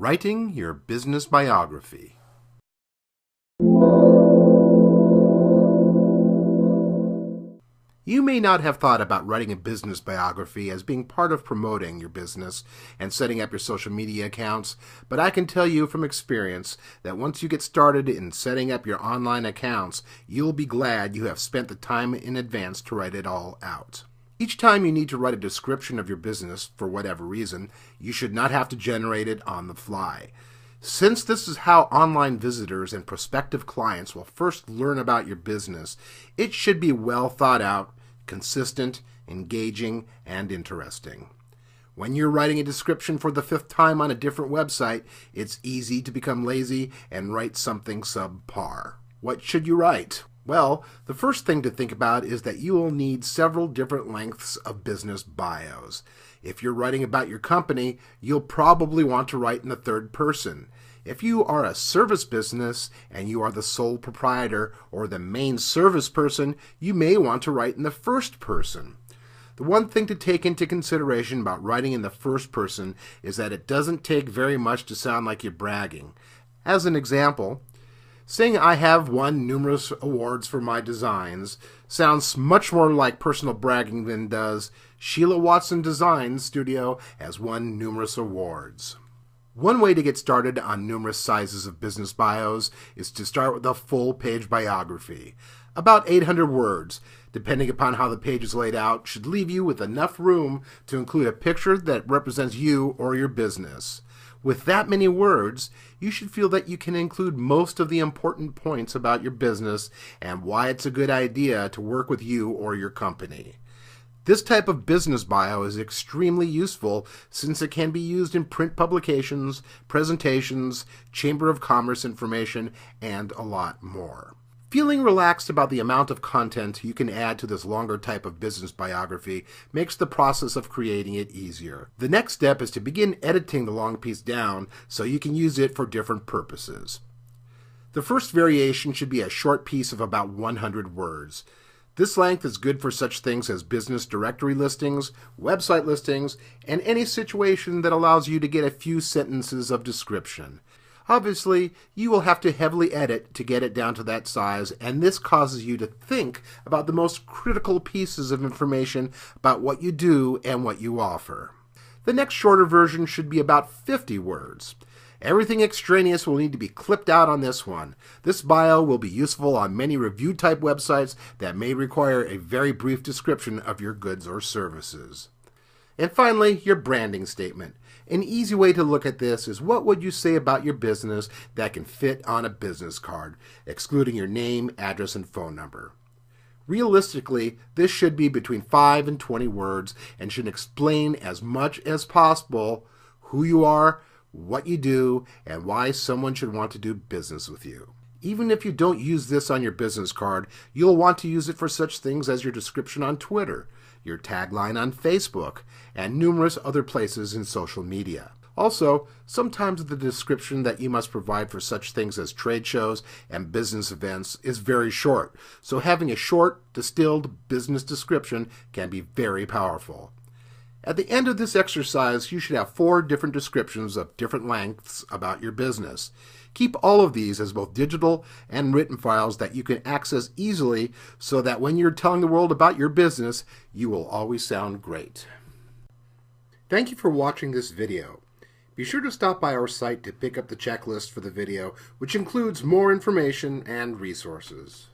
Writing your business biography. You may not have thought about writing a business biography as being part of promoting your business and setting up your social media accounts, but I can tell you from experience that once you get started in setting up your online accounts, you'll be glad you have spent the time in advance to write it all out. Each time you need to write a description of your business, for whatever reason, you should not have to generate it on the fly. Since this is how online visitors and prospective clients will first learn about your business, it should be well thought out, consistent, engaging, and interesting. When you're writing a description for the 5th time on a different website, it's easy to become lazy and write something subpar. What should you write? Well, the first thing to think about is that you will need several different lengths of business bios. If you're writing about your company, you'll probably want to write in the third person. If you are a service business and you are the sole proprietor or the main service person, you may want to write in the first person. The one thing to take into consideration about writing in the first person is that it doesn't take very much to sound like you're bragging. As an example, saying I have won numerous awards for my designs sounds much more like personal bragging than does Sheila Watson Design Studio has won numerous awards. One way to get started on numerous sizes of business bios is to start with a full-page biography. About 800 words, depending upon how the page is laid out, should leave you with enough room to include a picture that represents you or your business. With that many words, you should feel that you can include most of the important points about your business and why it's a good idea to work with you or your company. This type of business bio is extremely useful since it can be used in print publications, presentations, Chamber of Commerce information, and a lot more. Feeling relaxed about the amount of content you can add to this longer type of business biography makes the process of creating it easier. The next step is to begin editing the long piece down so you can use it for different purposes. The first variation should be a short piece of about 100 words. This length is good for such things as business directory listings, website listings, and any situation that allows you to get a few sentences of description. Obviously, you will have to heavily edit to get it down to that size, and this causes you to think about the most critical pieces of information about what you do and what you offer. The next shorter version should be about 50 words. Everything extraneous will need to be clipped out on this one. This bio will be useful on many review-type websites that may require a very brief description of your goods or services. And finally, your branding statement. An easy way to look at this is what would you say about your business that can fit on a business card, excluding your name, address, and phone number. Realistically, this should be between 5 and 20 words and should explain as much as possible who you are, what you do, and why someone should want to do business with you. Even if you don't use this on your business card, you'll want to use it for such things as your description on Twitter, your tagline on Facebook, and numerous other places in social media. Also, sometimes the description that you must provide for such things as trade shows and business events is very short, so having a short, distilled business description can be very powerful. At the end of this exercise, you should have 4 different descriptions of different lengths about your business. Keep all of these as both digital and written files that you can access easily so that when you're telling the world about your business, you will always sound great. Thank you for watching this video. Be sure to stop by our site to pick up the checklist for the video, which includes more information and resources.